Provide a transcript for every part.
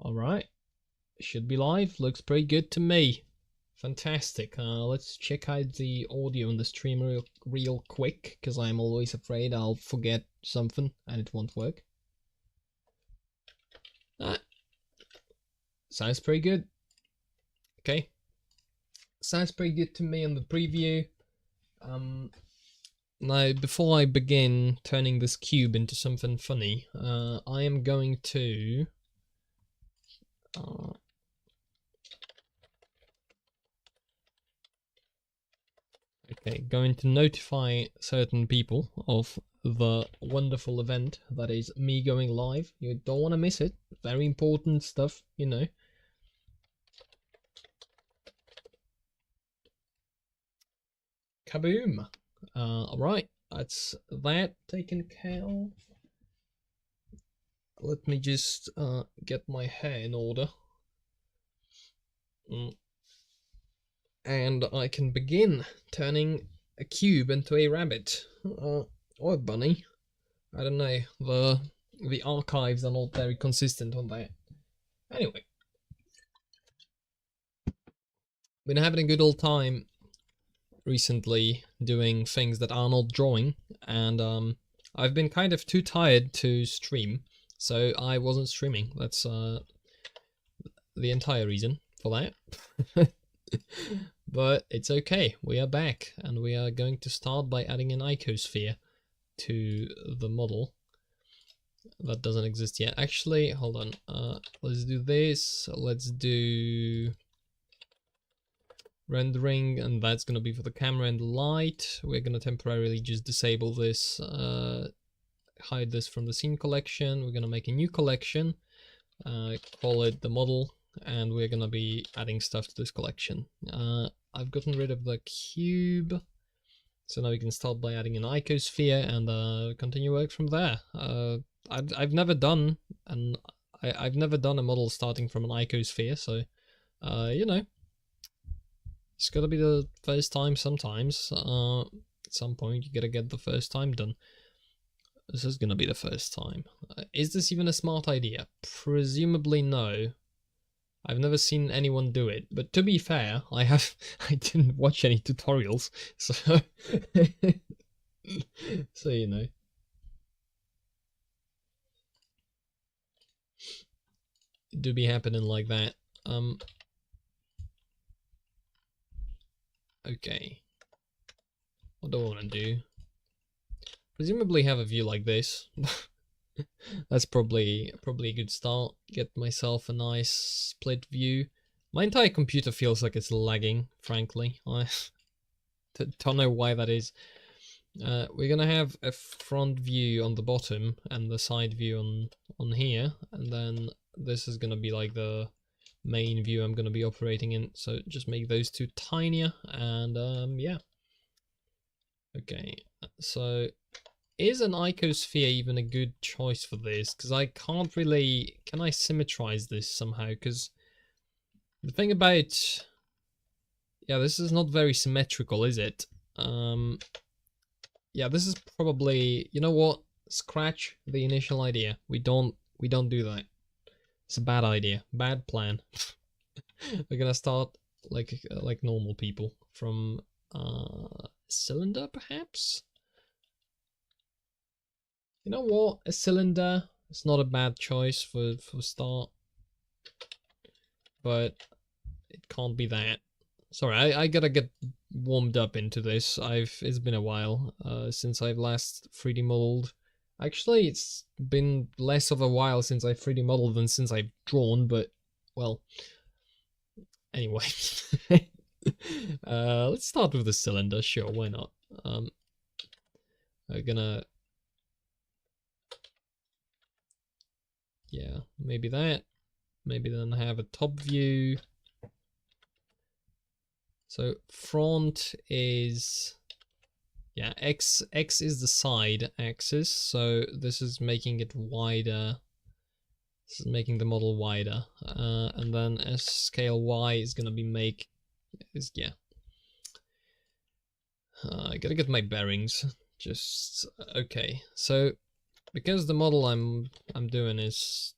Alright, should be live. Looks pretty good to me. Fantastic. Let's check out the audio on the stream real quick, because I'm always afraid I'll forget something and it won't work. Ah, sounds pretty good. Okay. Sounds pretty good to me on the preview. Now, before I begin turning this cube into something funny, I am going to... going to notify certain people of the wonderful event that is me going live. You don't want to miss it. Very important stuff, you know. Kaboom! Alright, that's that taken care of. Let me just get my hair in order. And I can begin turning a cube into a rabbit. Or a bunny. I don't know. The archives are not very consistent on that. Anyway. Been having a good old time recently doing things that are not drawing, and I've been kind of too tired to stream, so I wasn't streaming. That's the entire reason for that. But it's okay, we are back, and we are going to start by adding an icosphere to the model. That doesn't exist yet. Actually, hold on, let's do this, let's do rendering, and that's going to be for the camera and light. We're going to temporarily just disable this, hide this from the scene collection. We're going to make a new collection, call it the model, and we're going to be adding stuff to this collection. I've gotten rid of the cube, so now we can start by adding an icosphere and continue work from there. I've never done I've never done a model starting from an icosphere, so you know, it's gotta be the first time sometimes. At some point you gotta get the first time done. This is gonna be the first time. Is this even a smart idea? Presumably no. I've never seen anyone do it, but to be fair, I didn't watch any tutorials, so so you know. It do be happening like that. Okay. What do I want to do? Presumably have a view like this. That's probably a good start. Get myself a nice split view. My entire computer feels like it's lagging, frankly. I don't know why that is. We're gonna have a front view on the bottom and the side view on here, and then this is gonna be like the main view I'm gonna be operating in. So just make those two tinier, and yeah. Okay, so is an icosphere even a good choice for this? Because I can't really... Can I symmetrize this somehow? Because the thing about... Yeah, this is not very symmetrical, is it? Yeah, this is probably... You know what? Scratch the initial idea. We don't do that. It's a bad idea. Bad plan. We're gonna start like normal people from cylinder, perhaps? You know what? A cylinder is not a bad choice for start, but it can't be that. Sorry, I gotta get warmed up into this. It's been a while since I've last 3D modeled. Actually, it's been less of a while since I've 3D modeled than since I've drawn, but well. Anyway, let's start with the cylinder. Sure, why not? I'm gonna... Yeah, maybe that. Maybe then have a top view. So front is... Yeah, X is the side axis, so this is making it wider. This is making the model wider. And then as scale Y is gonna be yeah. I gotta get my bearings. Just okay. So because the model I'm doing is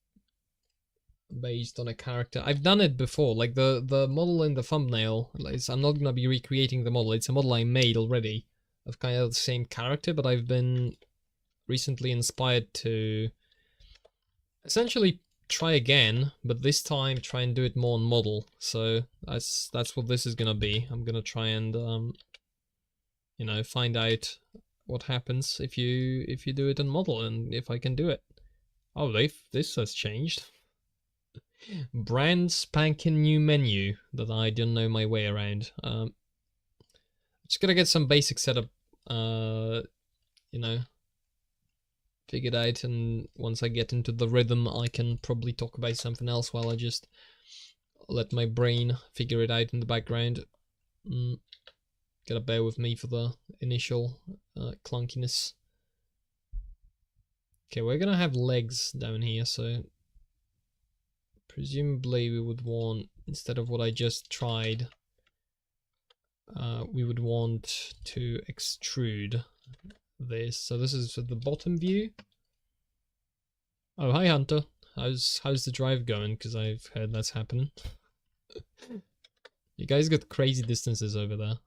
based on a character. I've done it before, like the model in the thumbnail. I'm not gonna be recreating the model. It's a model I made already of kind of the same character, but I've been recently inspired to essentially try again, but this time try and do it more on model. So that's what this is gonna be. I'm gonna try and you know, find out what happens if you do it on model and if I can do it. Oh, this has changed. Brand spanking new menu that I didn't know my way around. Just gotta get some basic setup, you know, figured out, and once I get into the rhythm, I can probably talk about something else while I just let my brain figure it out in the background. Gotta bear with me for the initial clunkiness. Okay, we're gonna have legs down here, so presumably we would want, instead of what I just tried, we would want to extrude this. So this is the bottom view. Oh, hi Hunter. How's the drive going? Because I've heard that's happening. You guys got crazy distances over there.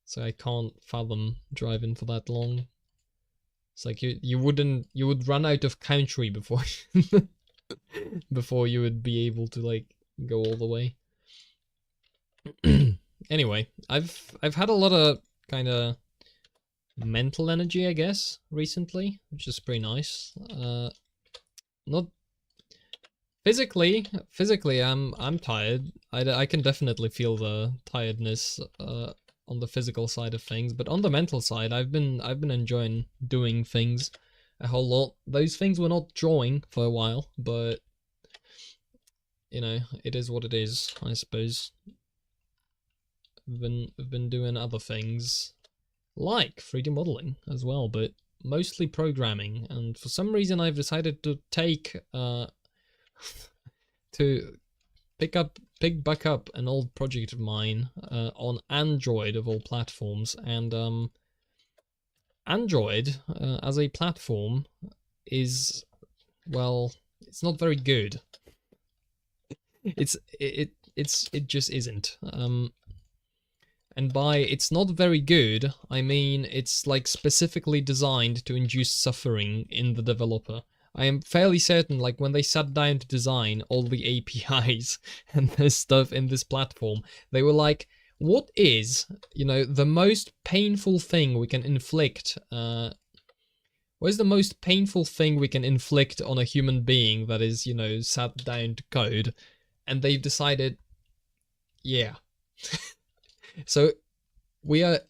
So I can't fathom driving for that long. It's like you would run out of country before before you would be able to like go all the way. Anyway, I've had a lot of kind of mental energy, I guess, recently, which is pretty nice. Not physically, I'm tired. I can definitely feel the tiredness on the physical side of things, but on the mental side, I've been enjoying doing things a whole lot. Those things were not drawing for a while, but you know, it is what it is, I suppose. I've been doing other things like 3D modeling as well, but mostly programming. And for some reason, I've decided to take to pick back up an old project of mine on Android of all platforms. And Android as a platform is, well, it's not very good. It just isn't. And by it's not very good, I mean it's like specifically designed to induce suffering in the developer. I am fairly certain, like, when they sat down to design all the APIs and this stuff in this platform, they were like, what is, you know, the most painful thing we can inflict, what is the most painful thing we can inflict on a human being that is, you know, sat down to code? And they've decided, yeah. So we are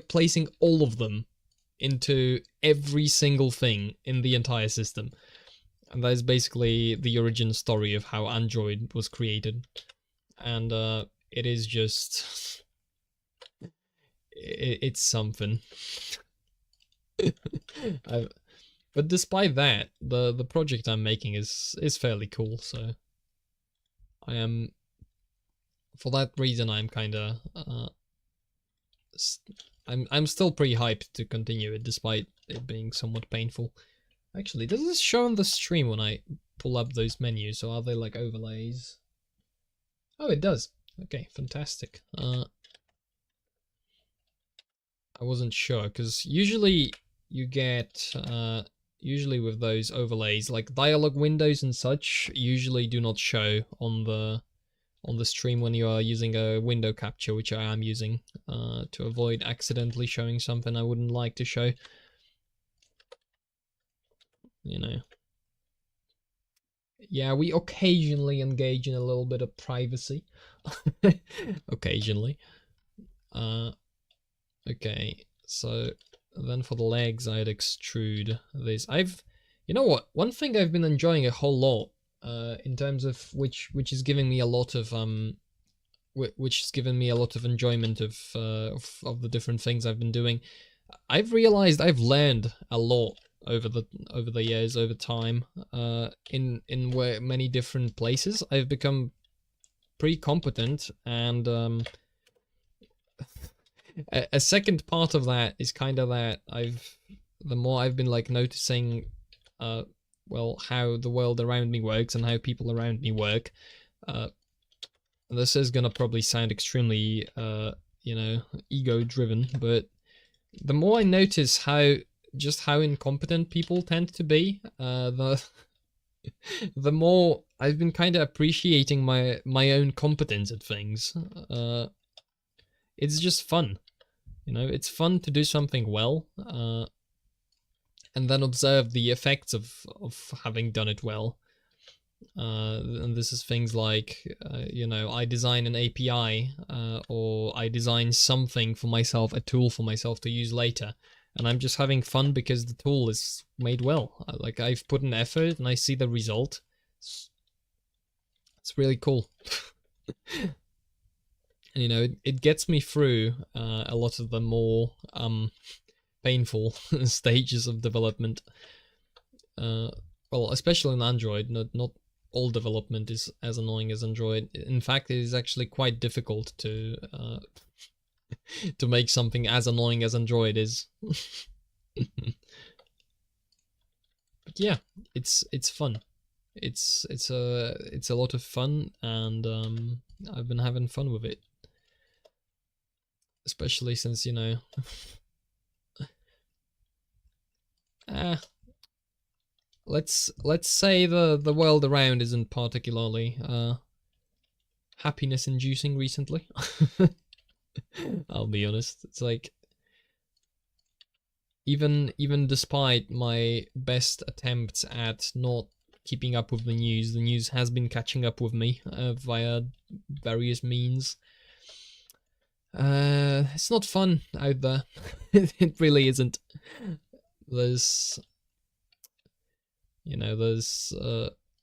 placing all of them into every single thing in the entire system. And that is basically the origin story of how Android was created. And it is just it's something. But despite that, the project I'm making is fairly cool, so I am, for that reason, I'm kind of I'm still pretty hyped to continue it, despite it being somewhat painful. Actually, does this show on the stream when I pull up those menus, or are they like overlays? Oh, it does. Okay, fantastic. I wasn't sure, because usually you get usually with those overlays, like dialog windows and such, usually do not show on the stream when you are using a window capture, which I am using to avoid accidentally showing something I wouldn't like to show. You know. Yeah, we occasionally engage in a little bit of privacy. Occasionally. Okay, so then for the legs, I'd extrude this. You know what? One thing I've been enjoying a whole lot, in terms of which is giving me a lot of which has given me a lot of enjoyment of the different things I've been doing. I've realized I've learned a lot over the years, over time, in many different places. I've become pretty competent, and a second part of that is kind of that the more I've been like noticing well, how the world around me works and how people around me work. This is gonna probably sound extremely, you know, ego-driven, but the more I notice how incompetent people tend to be, the more I've been kind of appreciating my own competence at things. It's just fun, you know. It's fun to do something well, and then observe the effects of having done it well. And this is things like, you know, I design an API, or I design something for myself, a tool for myself to use later, and I'm just having fun because the tool is made well. Like, I've put an effort and I see the result. It's really cool. And, you know, it gets me through a lot of the more painful stages of development. Well, especially in Android, not all development is as annoying as Android. In fact, it is actually quite difficult to to make something as annoying as Android is. But yeah, it's fun. It's a lot of fun, and I've been having fun with it, especially since, you know, let's say the world around isn't particularly happiness inducing recently. I'll be honest. It's like, even despite my best attempts at not keeping up with the news has been catching up with me via various means. It's not fun out there. It really isn't. There's, you know, there's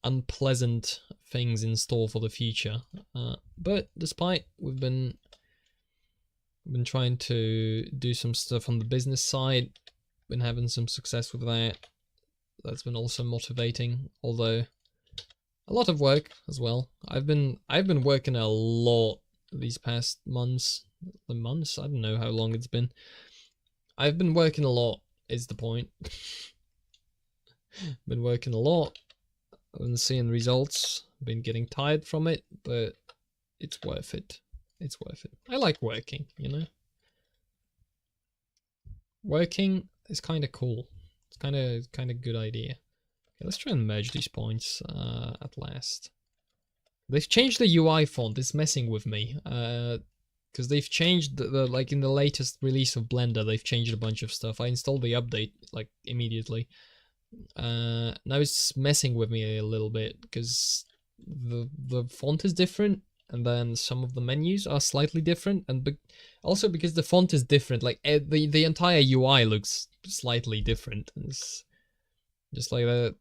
unpleasant things in store for the future. But despite, we've been trying to do some stuff on the business side, been having some success with that. That's been also motivating, although a lot of work as well. I've been working a lot these past months. I don't know how long it's been. I've been working a lot, is the point. Been working a lot. I've been seeing results. Been getting tired from it, but it's worth it. It's worth it. I like working, you know. Working is kind of cool. It's kind of good idea. Okay, let's try and merge these points at last. They've changed the UI font. It's messing with me. Because they've changed the like, in the latest release of Blender, they've changed a bunch of stuff. I installed the update like immediately. Now it's messing with me a little bit because the font is different, and then some of the menus are slightly different, and also because the font is different, like the entire UI looks slightly different. It's just like that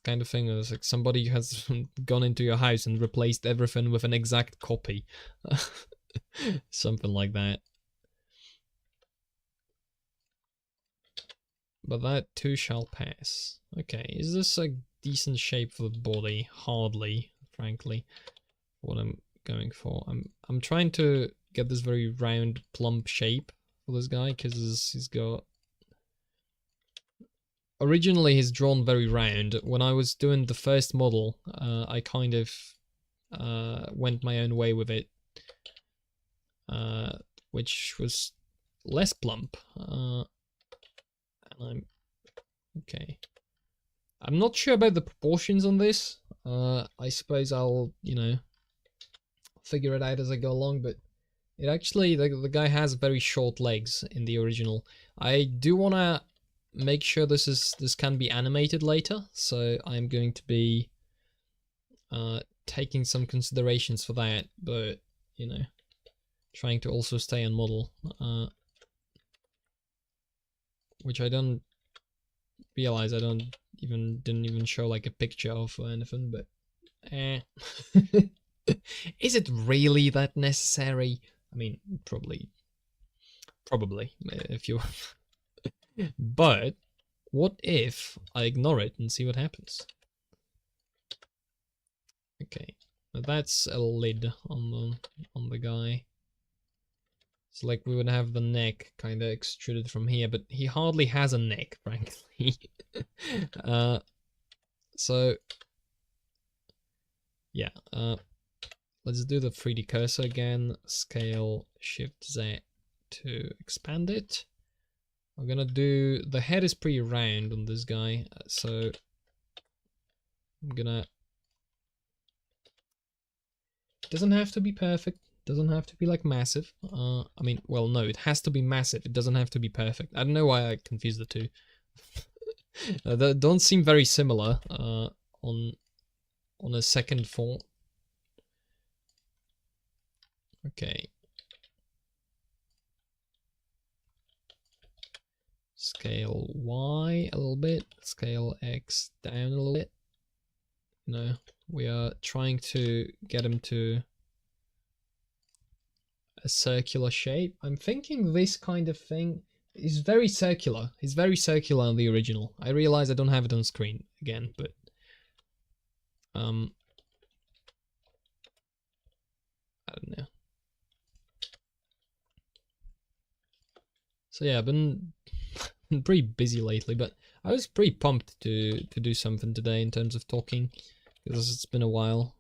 kind of thing. It's like somebody has gone into your house and replaced everything with an exact copy. Something like that. But that too shall pass. Okay, is this a decent shape for the body? Hardly, frankly, what I'm going for. I'm trying to get this very round, plump shape for this guy, because he's got... Originally, he's drawn very round. When I was doing the first model, I kind of went my own way with it, which was less plump. And okay. I'm not sure about the proportions on this. I suppose I'll, you know, figure it out as I go along, but it actually, the guy has very short legs in the original. I do want to make sure this can be animated later, so I'm going to be taking some considerations for that, but, you know, trying to also stay on model, which I don't realize I didn't even show like a picture of or anything, but is it really that necessary? I mean, probably if you but what if I ignore it and see what happens? Okay, that's a lid on the guy. So like we would have the neck kind of extruded from here, but he hardly has a neck, frankly. So yeah, let's do the 3D cursor again. Scale Shift Z to expand it. I'm gonna do, the head is pretty round on this guy, so I'm gonna, it doesn't have to be perfect, doesn't have to be like massive. I mean, well, no, it has to be massive, it doesn't have to be perfect. I don't know why I confused the two. They don't seem very similar on a second thought. Okay. Scale Y a little bit, scale X down a little bit. No, we are trying to get him to a circular shape. I'm thinking this kind of thing is very circular. It's very circular on the original. I realize I don't have it on screen again, but I don't know. So yeah, I've been pretty busy lately, but I was pretty pumped to do something today in terms of talking, because it's been a while.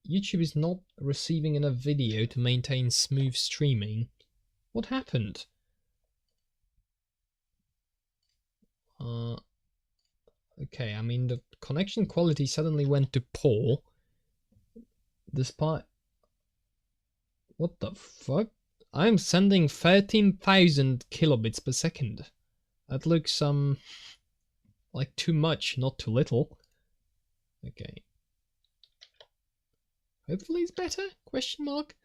YouTube is not receiving enough video to maintain smooth streaming. What happened? Okay, I mean, the connection quality suddenly went to poor. Despite... What the fuck? I'm sending 13,000 kilobits per second. That looks, like too much, not too little. Okay. Hopefully it's better? Question mark?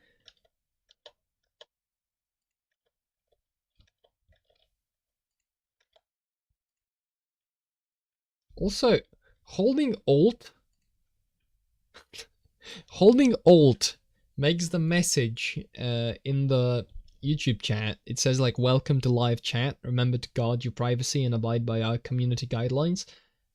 Also, holding Alt makes the message in the YouTube chat. It says like, welcome to live chat. Remember to guard your privacy and abide by our community guidelines.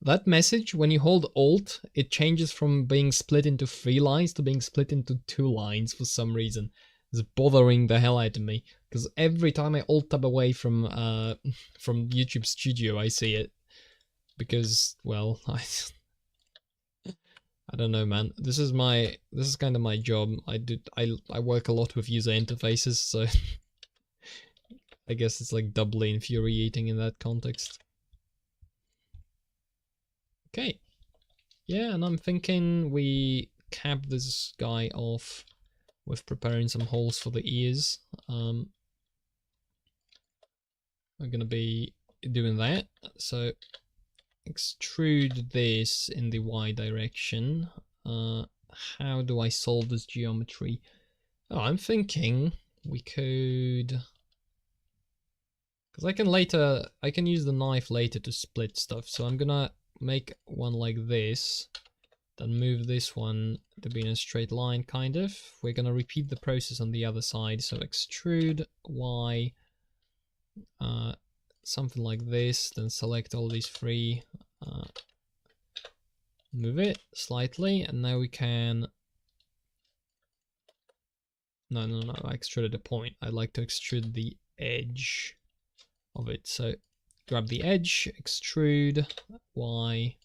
That message, when you hold Alt, it changes from being split into 3 lines to being split into 2 lines for some reason. It's bothering the hell out of me, because every time I Alt tab away from YouTube Studio, I see it. Because, well, I don't know, man. This is kind of my job. I work a lot with user interfaces, so I guess it's like doubly infuriating in that context. Okay. Yeah, and I'm thinking we cap this guy off with preparing some holes for the ears. We're gonna be doing that. So extrude this in the Y direction. How do I solve this geometry? Oh, I'm thinking we could... Because I can use the knife later to split stuff, so I'm gonna make one like this, then move this one to be in a straight line, kind of. We're gonna repeat the process on the other side, so extrude Y, something like this, then select all these 3, move it slightly, and now we can... No, I extruded a point. I'd like to extrude the edge of it, so grab the edge, extrude Y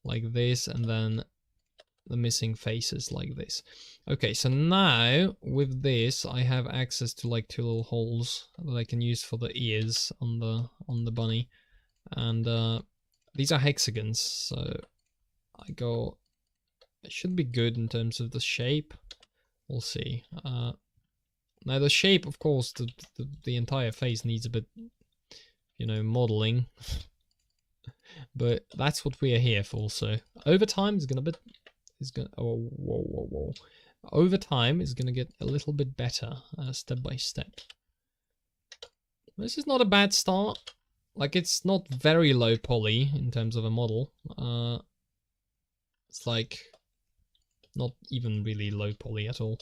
like this, and then the missing faces like this. Okay, so now with this I have access to like 2 little holes that I can use for the ears on the bunny, and these are hexagons, so I go... It should be good in terms of the shape. We'll see. Now the shape, of course, the entire face needs a bit, you know, modeling. But that's what we are here for. So over time oh, whoa. Over time is gonna get a little bit better, step by step. This is not a bad start. Like, it's not very low poly in terms of a model. It's like not even really low poly at all.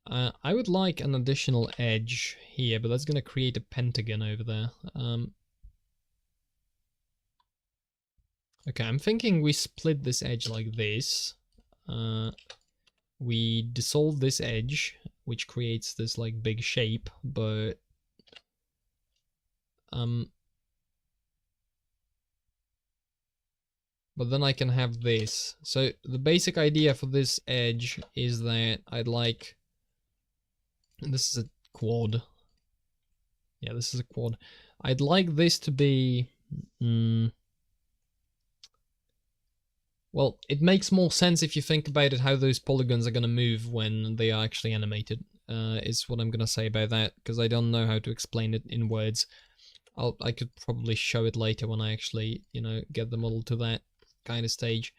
I would like an additional edge here, but that's going to create a pentagon over there. Okay, I'm thinking we split this edge like this. We dissolve this edge, which creates this like big shape, but then I can have this. So the basic idea for this edge is that I'd like, this is a quad. Yeah, this is a quad. I'd like this to be, well, it makes more sense if you think about it, how those polygons are going to move when they are actually animated, is what I'm going to say about that, because I don't know how to explain it in words. I could probably show it later when I actually, you know, get the model to that kind of stage.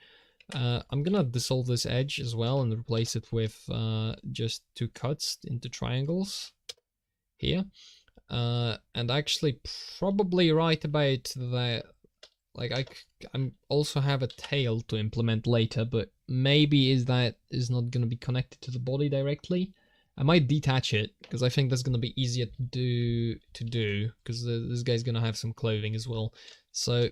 I'm going to dissolve this edge as well and replace it with just 2 cuts into triangles here. And actually probably right about that, like I'm also have a tail to implement later, but maybe is not going to be connected to the body directly. I might detach it because I think that's going to be easier to do because this guy's going to have some clothing as well. So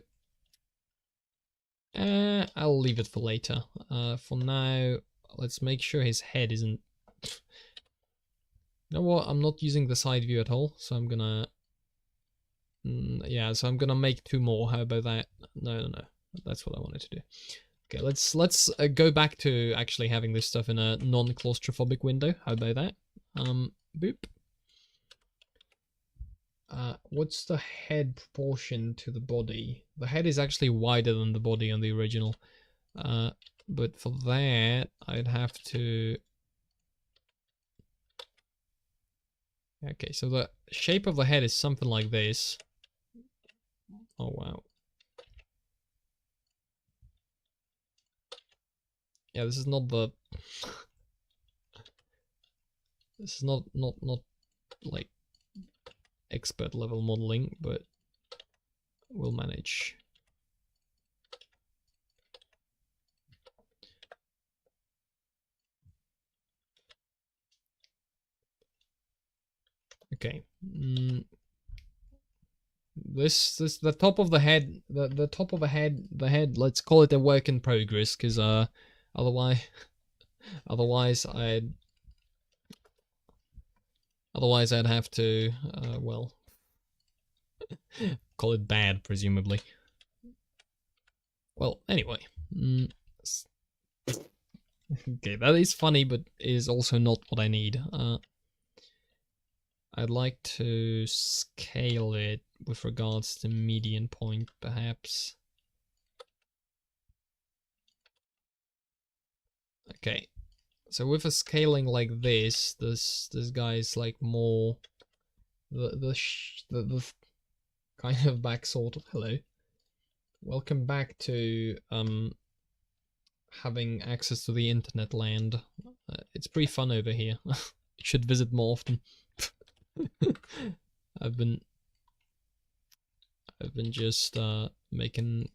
I'll leave it for later. For now, let's make sure his head isn't. You know what? I'm not using the side view at all, so I'm gonna. Yeah, so I'm gonna make 2 more. How about that? No. That's what I wanted to do. Okay, let's go back to actually having this stuff in a non-claustrophobic window. How about that? Boop. What's the head proportion to the body? The head is actually wider than the body on the original. But for that, I'd have to... Okay, so the shape of the head is something like this. Oh, wow. Yeah, this is not the... This is not like expert level modeling, but we'll manage. Okay. The top of the head, the top of the head, let's call it a work in progress, because otherwise I'd have to well, call it bad, presumably. Well, anyway. Okay, that is funny, but is also not what I need. I'd like to scale it with regards to median point, perhaps. Okay, so with a scaling like this guy is like more the kind of back sort of hello. Welcome back to having access to the internet land. It's pretty fun over here. You should visit more often. I've been just making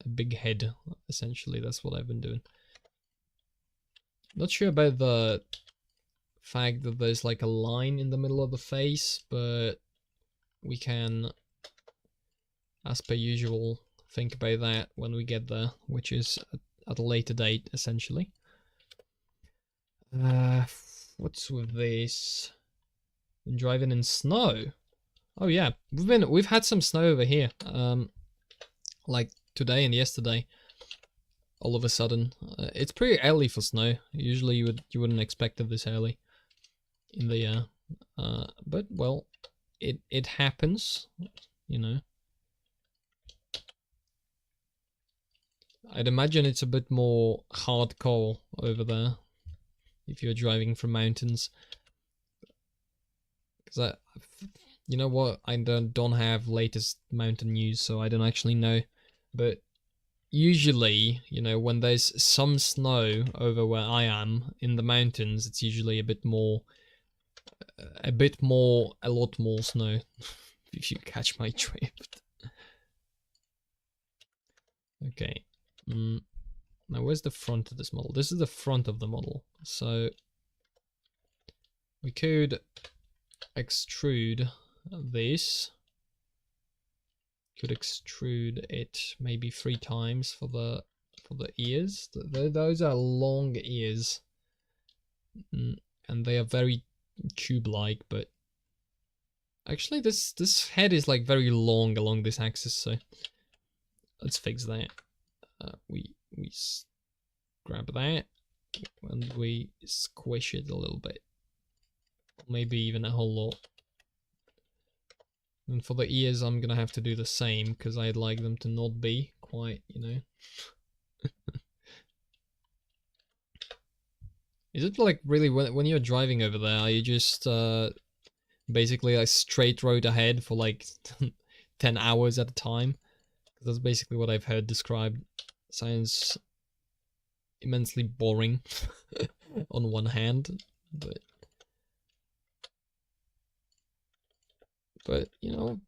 a big head, essentially. That's what I've been doing. Not sure about the fact that there's like a line in the middle of the face, but we can, as per usual, think about that when we get there, which is at a later date, essentially. What's with this? Been driving in snow. Oh yeah, we've had some snow over here. Like today and yesterday. All of a sudden, it's pretty early for snow. Usually you wouldn't expect it this early in the year. But well, it happens, you know. I'd imagine it's a bit more hardcore over there if you're driving from mountains. Because you know what, I don't have latest mountain news, so I don't actually know. But usually, you know, when there's some snow over where I am in the mountains, it's usually a lot more snow. If you catch my drift. Okay. Now where's the front of this model? This is the front of the model. So we could extrude this. Could extrude it maybe 3 times for the ears. Those are long ears. and they are very tube-like, but actually this head is like very long along this axis, so let's fix that. We grab that and we squish it a little bit, maybe even a whole lot. And for the ears, I'm gonna have to do the same because I'd like them to not be quite, you know. Is it like really when you're driving over there, are you just basically a straight road ahead for like 10 hours at a time? That's basically what I've heard described. Sounds immensely boring on one hand, but you know,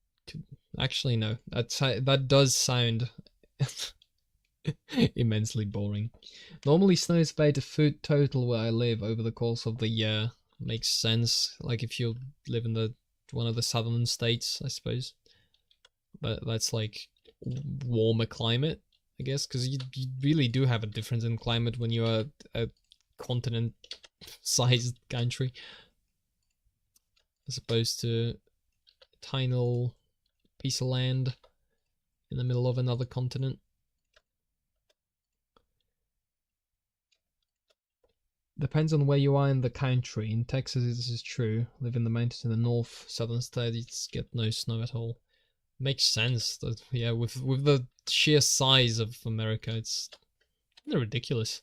actually no, that does sound immensely boring. Normally snow is about a foot total where I live over the course of the year. Makes sense, like if you live in one of the southern states, I suppose. But that's like warmer climate, I guess, because you really do have a difference in climate when you're a continent-sized country, as opposed to a tiny little piece of land in the middle of another continent. Depends on where you are in the country. In Texas, this is true. Live in the mountains in the north, southern states get no snow at all. Makes sense. That, yeah, with the sheer size of America, it's ridiculous.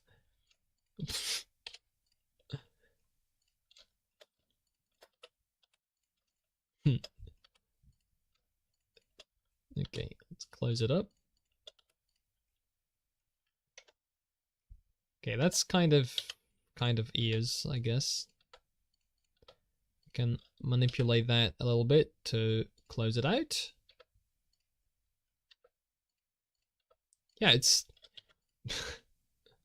Okay, let's close it up. Okay, that's kind of ears, I guess. You can manipulate that a little bit to close it out. Yeah, it's...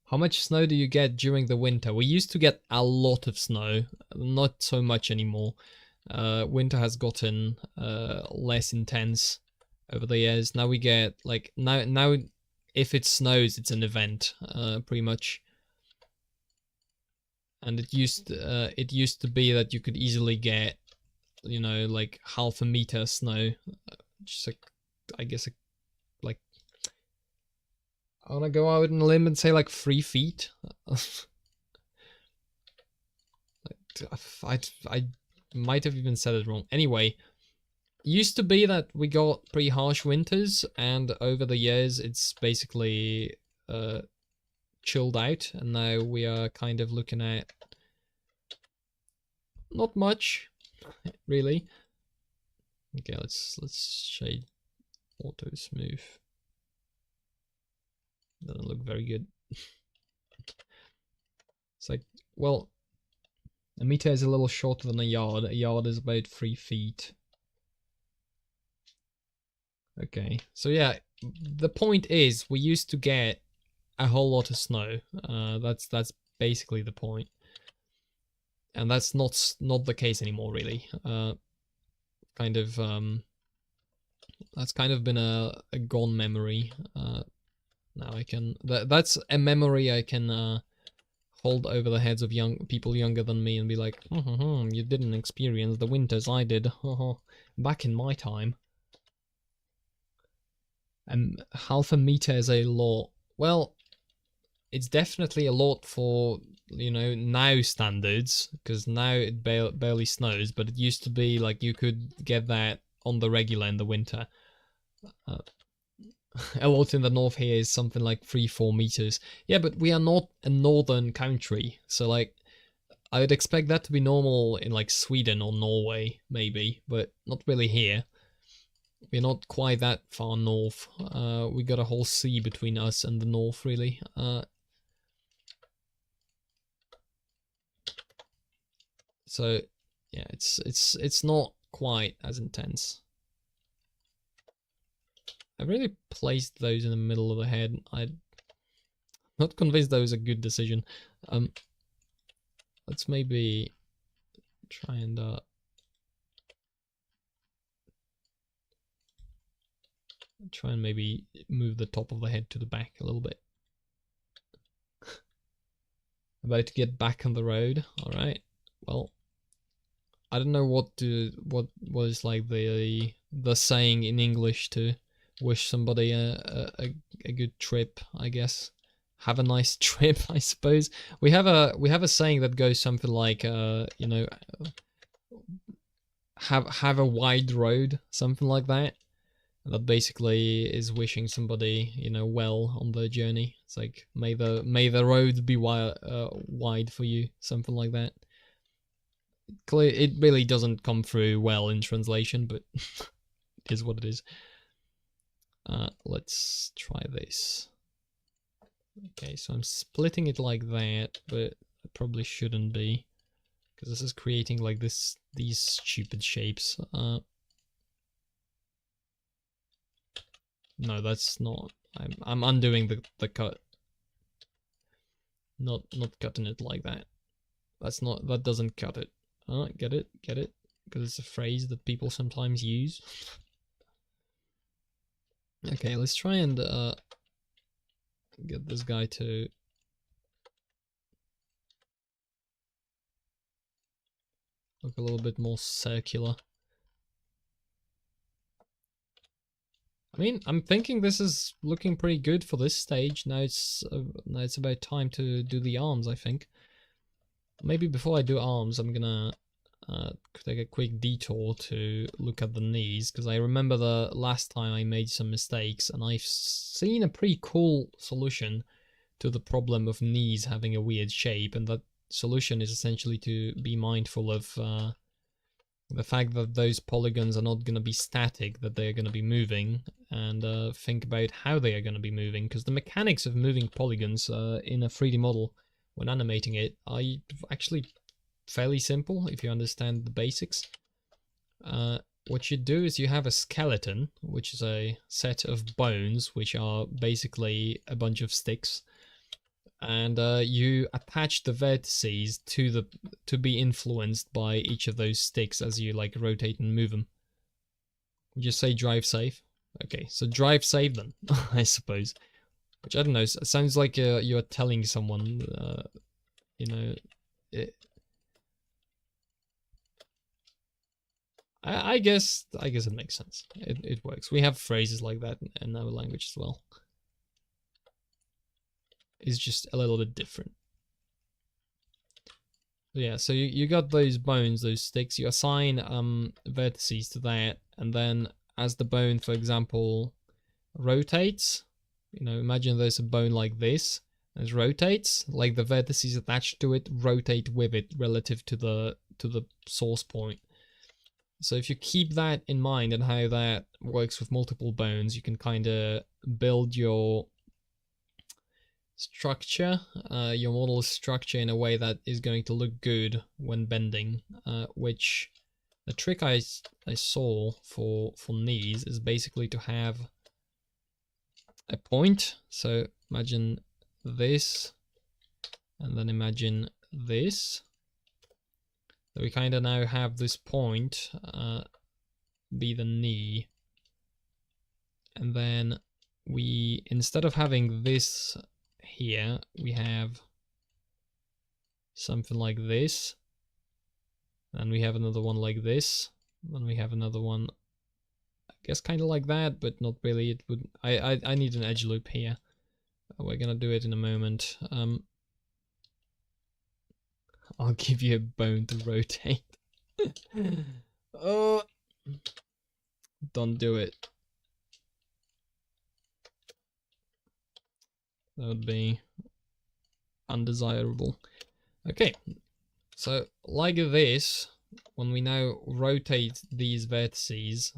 How much snow do you get during the winter? We used to get a lot of snow, not so much anymore. Winter has gotten less intense over the years. Now we get like now if it snows, it's an event, pretty much. And it used to be that you could easily get, you know, like half a meter snow, just like, I guess like, I want to go out on a limb and say like 3 feet. I might have even said it wrong. Anyway, used to be that we got pretty harsh winters, and over the years it's basically chilled out, and now we are kind of looking at not much, really. Okay, let's shade auto smooth. Doesn't look very good. It's like, well, a meter is a little shorter than a yard. A yard is about 3 feet. Okay, so yeah, the point is we used to get a whole lot of snow. That's basically the point, and that's not the case anymore, really. That's kind of been a gone memory. Now I can that's a memory I can hold over the heads of young people younger than me and be like, you didn't experience the winters I did back in my time. And half a meter is a lot. Well, it's definitely a lot for, you know, now standards, because now it barely snows, but it used to be like you could get that on the regular in the winter. A lot in the north here is something like 3-4 meters. Yeah, but we are not a northern country, so like I would expect that to be normal in like Sweden or Norway, maybe, but not really here. We're not quite that far north. We got a whole sea between us and the north, really. So yeah, it's not quite as intense. I really placed those in the middle of the head. I'm not convinced that was a good decision. Let's maybe try and maybe move the top of the head to the back a little bit. About to get back on the road. All right. well, I don't know what is like the saying in English to wish somebody a good trip, I guess. Have a nice trip, I suppose. We have a saying that goes something like you know, have a wide road, something like that. That basically is wishing somebody, you know, well on their journey. It's like may the road be wide for you, something like that. It really doesn't come through well in translation, but it is what it is. Let's try this. Okay, so I'm splitting it like that, but I probably shouldn't be, because this is creating like these stupid shapes. No, that's not. I'm undoing the cut. Not cutting it like that. That doesn't cut it. Get it? Get it? Because it's a phrase that people sometimes use. Okay, let's try and get this guy to look a little bit more circular. I mean, I'm thinking this is looking pretty good for this stage. Now it's about time to do the arms, I think. Maybe before I do arms, I'm gonna take a quick detour to look at the knees, because I remember the last time I made some mistakes, and I've seen a pretty cool solution to the problem of knees having a weird shape, and that solution is essentially to be mindful of the fact that those polygons are not going to be static, that they're going to be moving, and think about how they are going to be moving, because the mechanics of moving polygons in a 3D model when animating it are actually fairly simple if you understand the basics. What you do is you have a skeleton, which is a set of bones, which are basically a bunch of sticks, and you attach the vertices to be influenced by each of those sticks as you like rotate and move them. Would you say drive safe? Okay, so drive safe then, I suppose. Which I don't know. Sounds like you're telling someone, you know. I guess it makes sense. It works. We have phrases like that in our language as well. It's just a little bit different. Yeah, so you got those bones, those sticks. You assign vertices to that, and then as the bone, for example, rotates, you know, imagine there's a bone like this, and it rotates, like the vertices attached to it rotate with it relative to the source point. So if you keep that in mind and how that works with multiple bones, you can kind of build your structure, your model structure in a way that is going to look good when bending, which the trick I saw for knees is basically to have a point. So imagine this, and then imagine this. So we kind of now have this point be the knee, and then we, instead of having this here, we have something like this, and we have another one like this, and we have another one, I guess kind of like that, but not really. It would, I need an edge loop here. We're gonna do it in a moment. I'll give you a bone to rotate. Oh, don't do it. That would be undesirable. Okay, so like this, when we now rotate these vertices,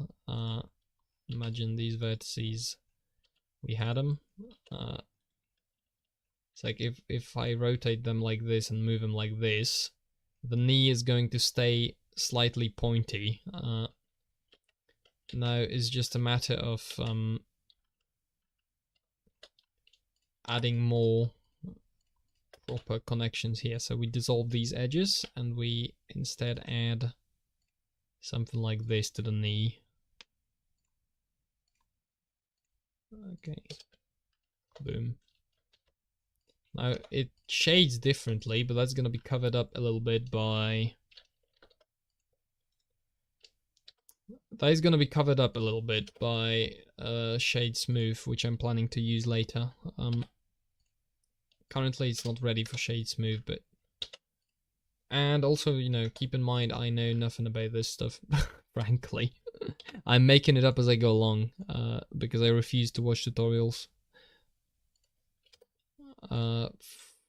imagine these vertices, we had them. It's like if I rotate them like this and move them like this, the knee is going to stay slightly pointy. Now it's just a matter of adding more proper connections here. So we dissolve these edges and we instead add something like this to the knee. Okay, boom. Now it shades differently, but that's going to be covered up a little bit by that is going to be covered up a little bit by Shade Smooth, which I'm planning to use later. Currently it's not ready for Shade Smooth, but... And also, you know, keep in mind I know nothing about this stuff, frankly. I'm making it up as I go along, because I refuse to watch tutorials.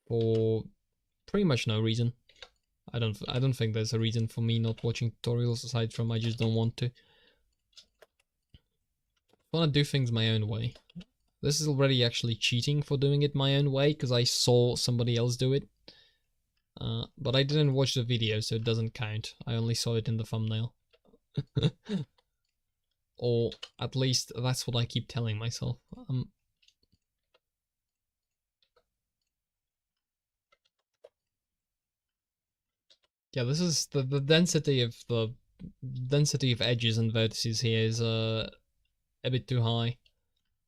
For pretty much no reason. I don't think there's a reason for me not watching tutorials aside from I just don't want to. I want to do things my own way. This is already actually cheating for doing it my own way because I saw somebody else do it. But I didn't watch the video, so it doesn't count. I only saw it in the thumbnail. Or at least that's what I keep telling myself. Yeah, this is the density of edges and vertices here is a bit too high.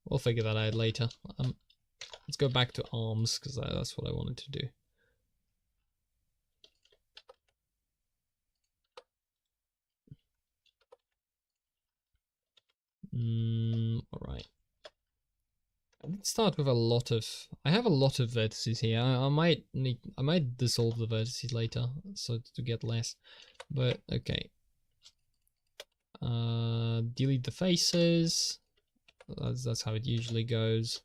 We'll figure that out later. Let's go back to arms because that's what I wanted to do. Alright. I did start with a lot of... I have a lot of vertices here. I might dissolve the vertices later so to get less. But okay. Delete the faces. That's how it usually goes.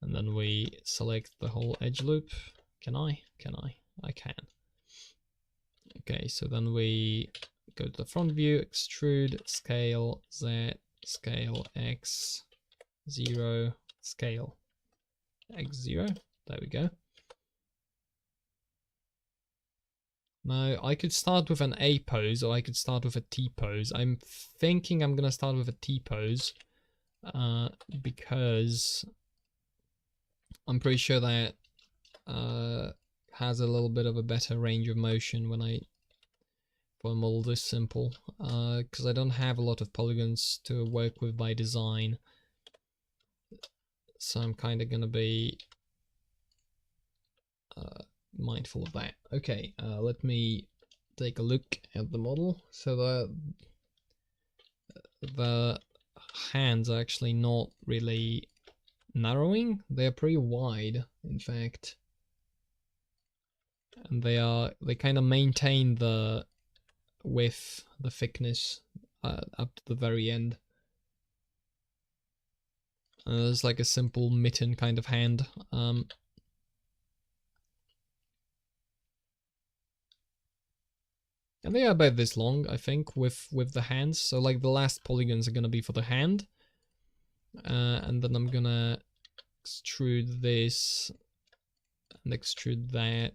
And then we select the whole edge loop. Can I? Can I? I can. Okay, so then we go to the front view, extrude, scale, Z, scale, X, 0, scale, X0. There we go. Now, I could start with an A pose or I could start with a T pose. I'm thinking I'm going to start with a T pose because I'm pretty sure that has a little bit of a better range of motion when for a model this simple, because I don't have a lot of polygons to work with by design, so I'm kind of going to be mindful of that. Okay, let me take a look at the model. So the hands are actually not really narrowing, they're pretty wide in fact, and they kind of maintain the width, the thickness up to the very end. There's like a simple mitten kind of hand. And they are about this long, I think, with the hands. So like the last polygons are gonna be for the hand, and then I'm gonna extrude this and extrude that.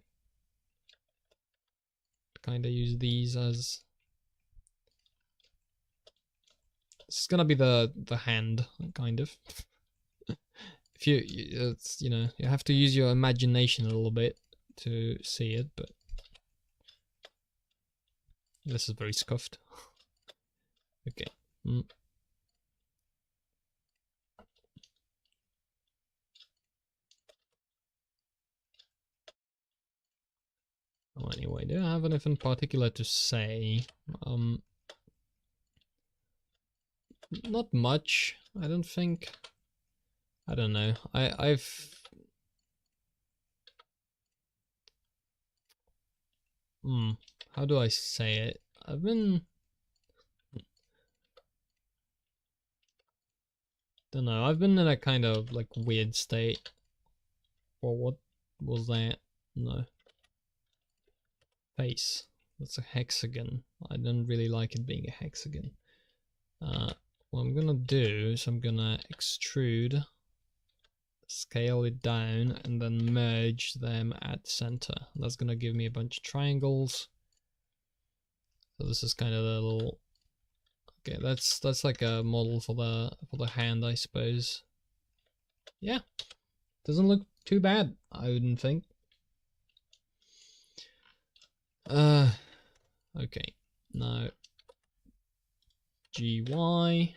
Kind of use these as... It's gonna be the hand, kind of. If it's, you know, you have to use your imagination a little bit to see it, but this is very scuffed. Okay. Oh, anyway, do I have anything particular to say? Not much, I don't think. I don't know. How do I say it? I've been... Don't know, I've been in a kind of like weird state. Well, what was that? No. Face. That's a hexagon. I don't really like it being a hexagon. What I'm gonna do is I'm gonna extrude, scale it down, and then merge them at center. That's gonna give me a bunch of triangles. So this is kind of the little... Okay, that's like a model for the hand, I suppose. Yeah, doesn't look too bad, I wouldn't think. Okay, now GY.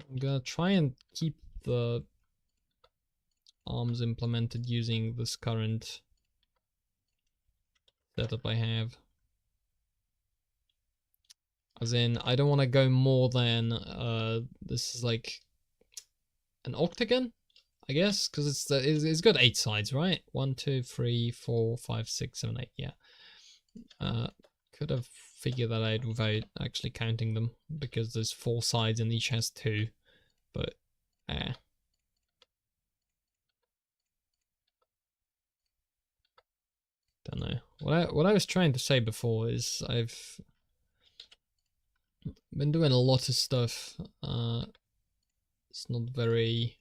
I'm gonna try and keep the arms implemented using this current setup I have. As in, I don't want to go more than, this is like an octagon, I guess, because it's got 8 sides, right? 1, 2, 3, 4, 5, 6, 7, 8, yeah. Could have figured that out without actually counting them, because there's 4 sides and each has 2, but, don't know. What I was trying to say before is I've been doing a lot of stuff. It's not very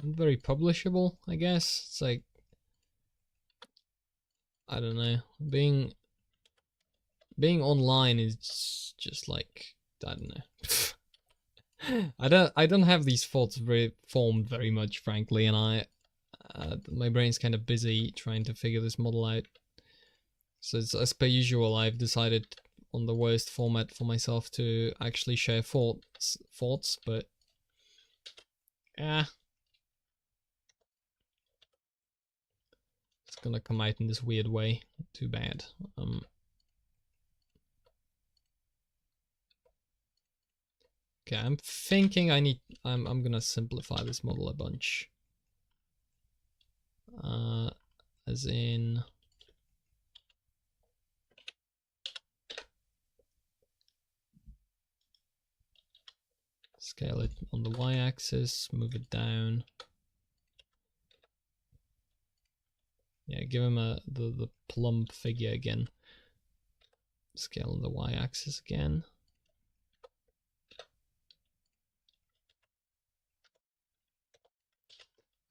publishable, I guess. It's like, I don't know, being online is just like, I don't know. I don't have these thoughts formed very much, frankly, and my brain's kind of busy trying to figure this model out. So it's, as per usual, I've decided on the worst format for myself to actually share thoughts, but yeah, it's gonna come out in this weird way. Too bad. Okay, I'm thinking I'm gonna simplify this model a bunch. As in, scale it on the y-axis, move it down. Yeah, give him the plump figure again. Scale on the y-axis again.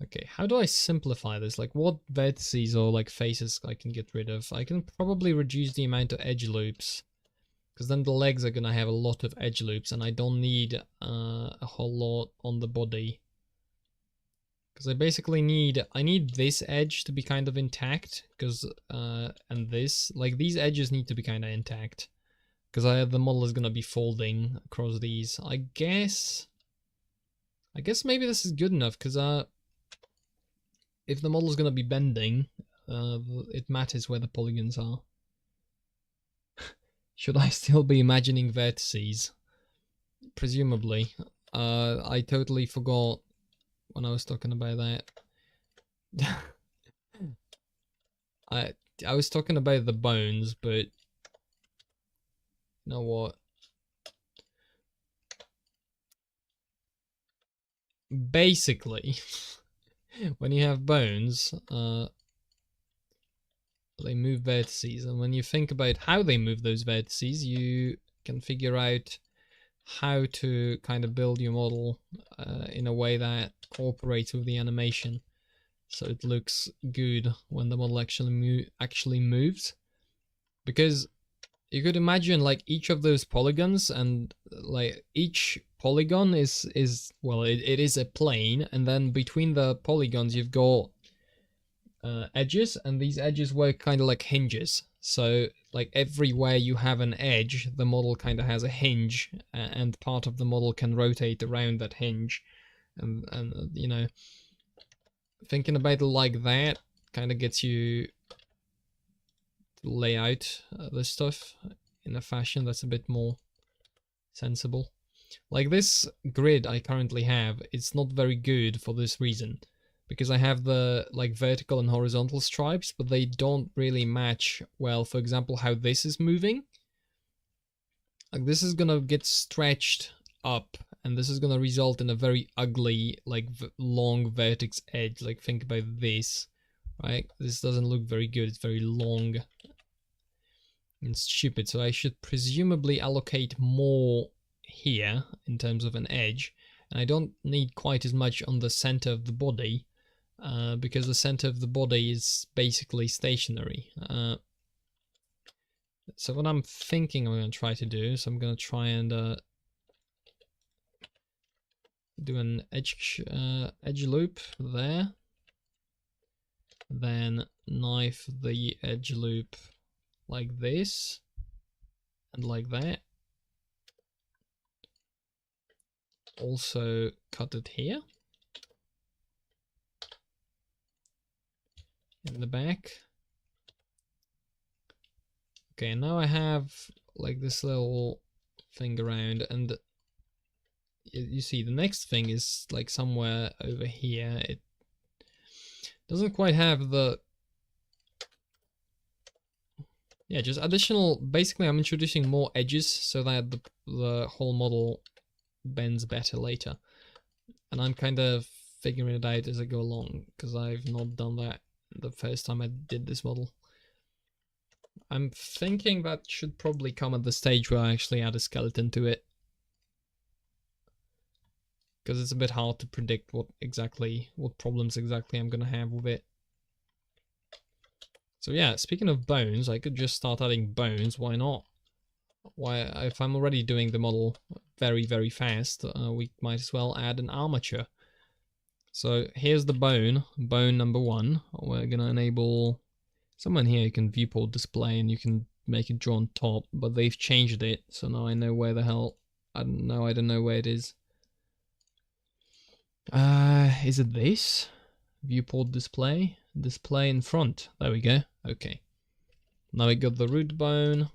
Okay, how do I simplify this? Like, what vertices or like faces I can get rid of? I can probably reduce the amount of edge loops, because then the legs are gonna have a lot of edge loops, and I don't need a whole lot on the body. Because I basically need this edge to be kind of intact, because and this, like, these edges need to be kind of intact, because the model is gonna be folding across these. I guess maybe this is good enough, because if the model is going to be bending, it matters where the polygons are. Should I still be imagining vertices? Presumably. I totally forgot when I was talking about that. I was talking about the bones, but you know what? Basically, when you have bones, they move vertices, and when you think about how they move those vertices, you can figure out how to kind of build your model in a way that cooperates with the animation, so it looks good when the model actually moves. Because you could imagine, like, each of those polygons, and like each polygon is well, it is a plane, and then between the polygons you've got edges, and these edges work kind of like hinges. So like everywhere you have an edge, the model kind of has a hinge, and part of the model can rotate around that hinge, and you know, thinking about it like that kind of gets you to lay out this stuff in a fashion that's a bit more sensible. Like this grid I currently have, it's not very good for this reason, because I have the like vertical and horizontal stripes, but they don't really match well. For example, how this is moving. Like this is gonna get stretched up, and this is gonna result in a very ugly, like long vertex edge. Like think about this, right? This doesn't look very good. It's very long and stupid. So I should presumably allocate more here in terms of an edge, and I don't need quite as much on the center of the body, because the center of the body is basically stationary. So what I'm thinking I'm going to try to do is I'm going to try and do an edge loop there, then knife the edge loop like this and like that, also cut it here in the back. Okay, now I have like this little thing around, and you see the next thing is like somewhere over here. It doesn't quite have the, yeah, just additional, basically I'm introducing more edges so that the whole model bends better later. And I'm kind of figuring it out as I go along, because I've not done that the first time I did this model. I'm thinking that should probably come at the stage where I actually add a skeleton to it, because it's a bit hard to predict what problems exactly I'm gonna have with it. So yeah, speaking of bones, I could just start adding bones. Why not? Why, if I'm already doing the model very, very fast, we might as well add an armature. So here's the bone number 1. We're gonna enable someone here. You can viewport display and you can make it draw on top, but they've changed it, so now I know where the hell. I don't know where it is. Is it this? Viewport display? Display in front. There we go. Okay. Now we got the root bone.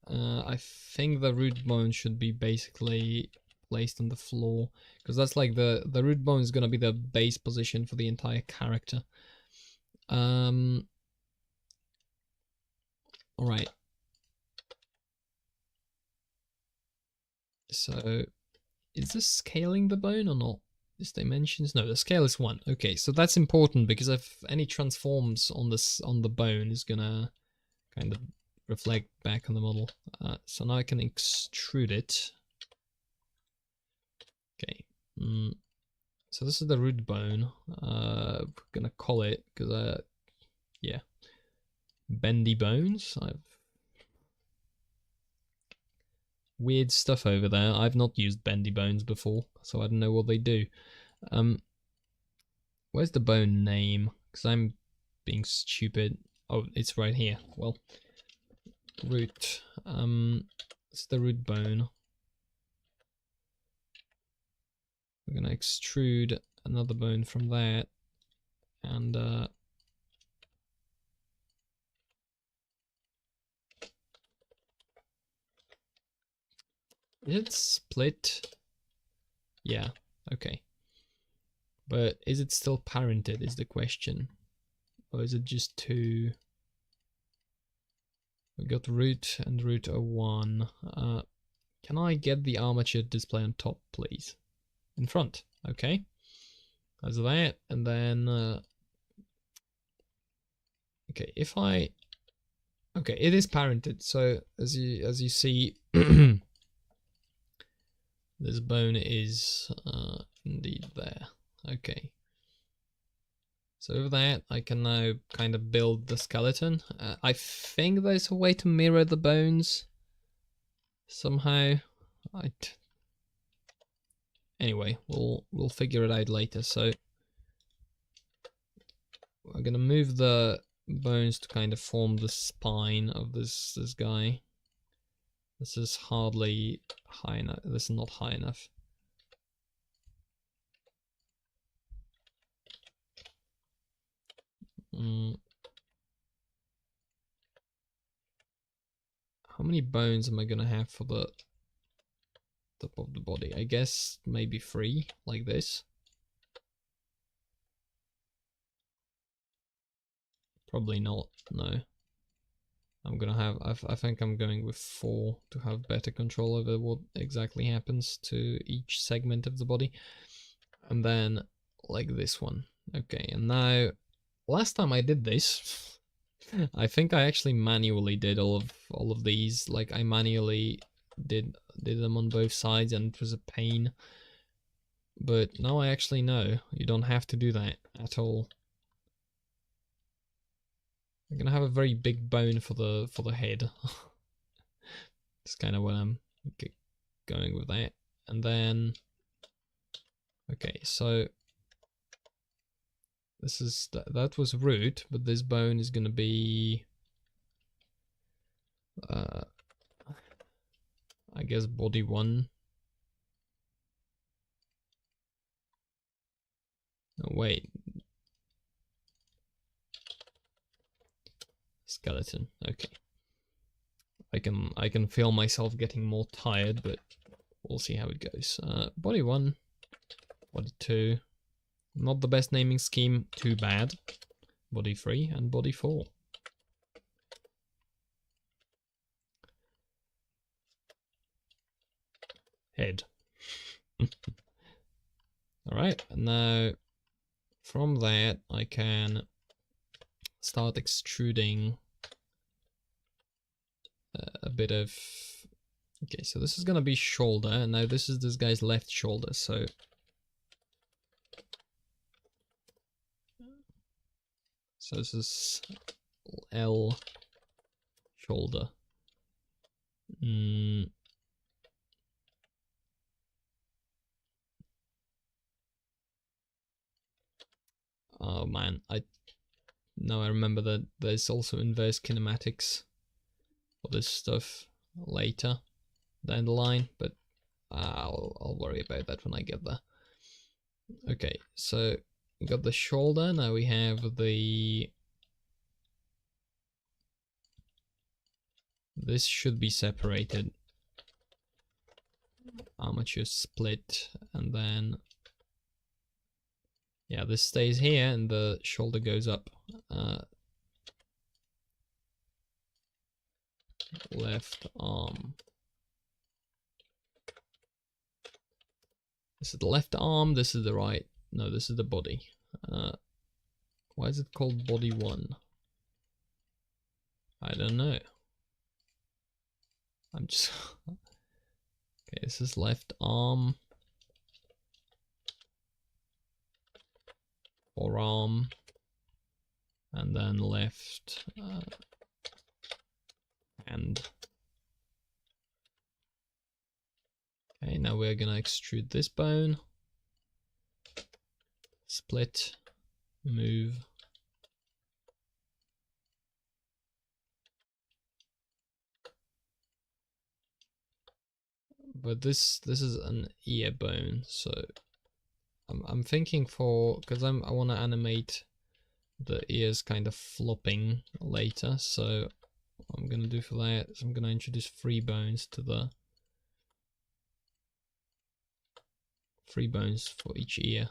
I think the root bone should be basically placed on the floor, because that's like the root bone is gonna be the base position for the entire character. All right. So, is this scaling the bone or not? This dimensions? No, the scale is 1. Okay, so that's important, because if any transforms on the bone is gonna kind of reflect back on the model. So now I can extrude it. Okay. So this is the root bone. We're gonna call it, because yeah, bendy bones. I've weird stuff over there. I've not used bendy bones before, so I don't know what they do. Where's the bone name? Because I'm being stupid. Oh, it's right here. Well, root. It's the root bone. We're gonna extrude another bone from that, and is it split? Yeah, okay. But is it still parented is the question. Or is it just 2? We got root and root are 1. Can I get the armature display on top, please? In front, okay. That's that, and then okay, if I, okay, it is parented, so as you see, this bone is indeed there. Okay. So with that, I can now kind of build the skeleton. I think there's a way to mirror the bones somehow. Anyway, we'll figure it out later. So we're gonna move the bones to kind of form the spine of this guy. This is hardly high enough. This is not high enough. How many bones am I gonna have for the top of the body? I guess maybe 3, like this. Probably not, no. I'm gonna have, I think I'm going with 4 to have better control over what exactly happens to each segment of the body. And then like this one. Okay, and now last time I did this, I think I actually manually did all of these. Like I manually did them on both sides, and it was a pain. But now I actually know you don't have to do that at all. I'm gonna have a very big bone for the head. It's kind of what I'm going with that. And then okay, so this is that was root, but this bone is gonna be I guess body 1. wait. Skeleton. Okay. I can feel myself getting more tired, but we'll see how it goes. Body 1, body 2. Not the best naming scheme, too bad. Body 3 and body 4. Head. Alright, and now from that I can start extruding a bit of... Okay, so this is gonna be shoulder, and now this is this guy's left shoulder, so... So this is L shoulder. Oh man, now I remember that there's also inverse kinematics for this stuff later down the line, but I'll worry about that when I get there. Okay, so we got the shoulder, now we have the... This should be separated. Armature split, and then... Yeah, this stays here and the shoulder goes up. Left arm. This is the left arm, this is the right. No, this is the body. Why is it called body 1? I don't know. I'm just... Okay, this is left arm. Forearm. And then left hand. Okay, now we're gonna extrude this bone. Split. Move. But this is an ear bone, so I'm thinking for, because I want to animate the ears kind of flopping later, so what I'm gonna do for that is I'm gonna introduce 3 bones to the 3 bones for each ear.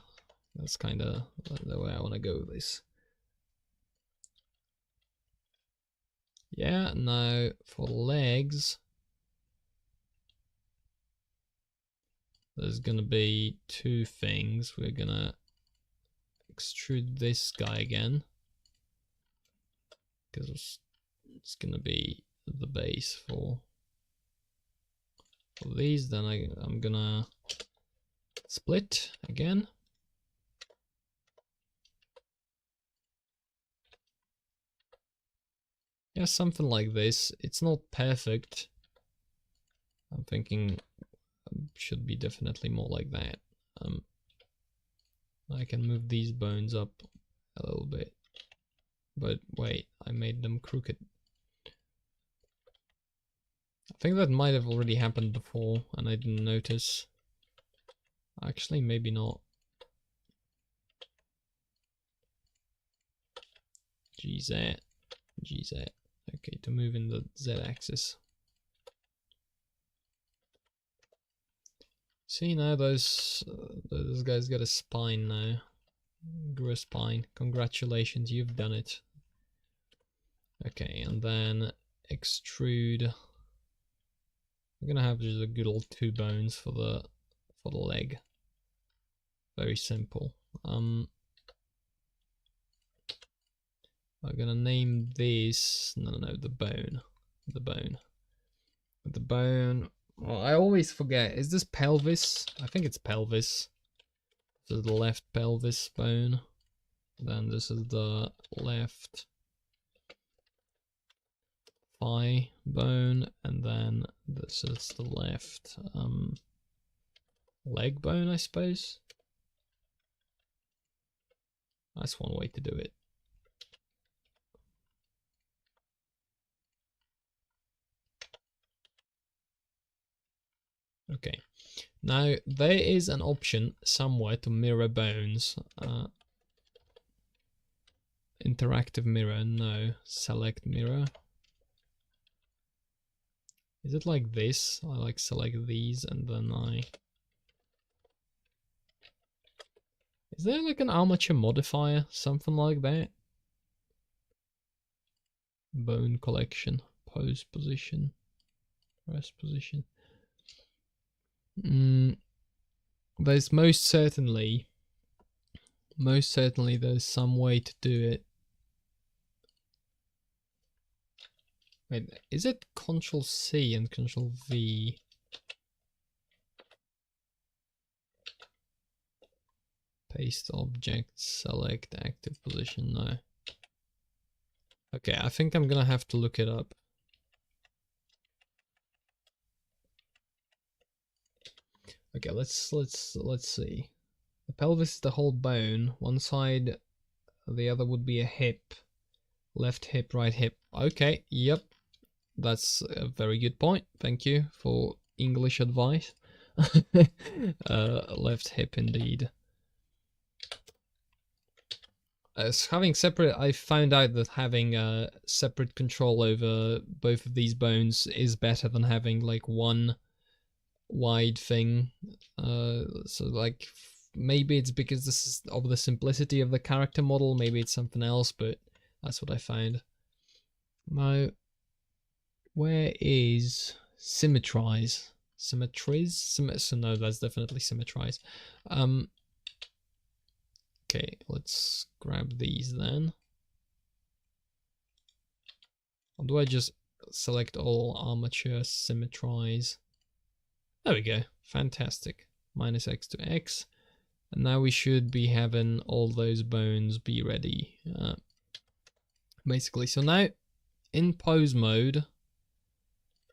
That's kind of the way I want to go with this. Yeah, now for legs, there's gonna be 2 things. We're gonna extrude this guy again, because it's gonna be the base for these. Then I'm gonna split again. Yeah, something like this. It's not perfect. I'm thinking should be definitely more like that. I can move these bones up a little bit. But wait, I made them crooked. I think that might have already happened before and I didn't notice. Actually, maybe not. GZ. GZ. Okay, to move in the Z axis. See, now those guys got a spine now. Grew a spine. Congratulations, you've done it. Okay, and then extrude. We're gonna have just a good old 2 bones for the leg. Very simple. I'm gonna name this. No, the bone. The bone. Well, I always forget. Is this pelvis? I think it's pelvis. This is the left pelvis bone. Then this is the left thigh bone, and then this is the left leg bone, I suppose. That's one way to do it. Okay, now there is an option somewhere to mirror bones. interactive mirror, no. Select mirror. Is it like this? I like select these and then I... Is there like an armature modifier? Something like that? Bone collection. Pose position. Rest position. There's most certainly there's some way to do it. Wait, is it Control C and Control V? Paste object, select active position, no. Okay, I think I'm gonna have to look it up. Okay, let's see. The pelvis is the whole bone. One side, the other would be a hip. Left hip, right hip. Okay, yep. That's a very good point. Thank you for English advice. Left hip indeed. As having separate, I found out that having separate control over both of these bones is better than having like one wide thing. So like maybe it's because this is of the simplicity of the character model, maybe it's something else, but that's what I found. Now, where is symmetrize? Symmetrize? No, that's definitely symmetrize. Okay, let's grab these then. Or do I just select all armature, symmetrize? There we go, fantastic. Minus X to X. And now we should be having all those bones be ready. Basically, so now in pose mode,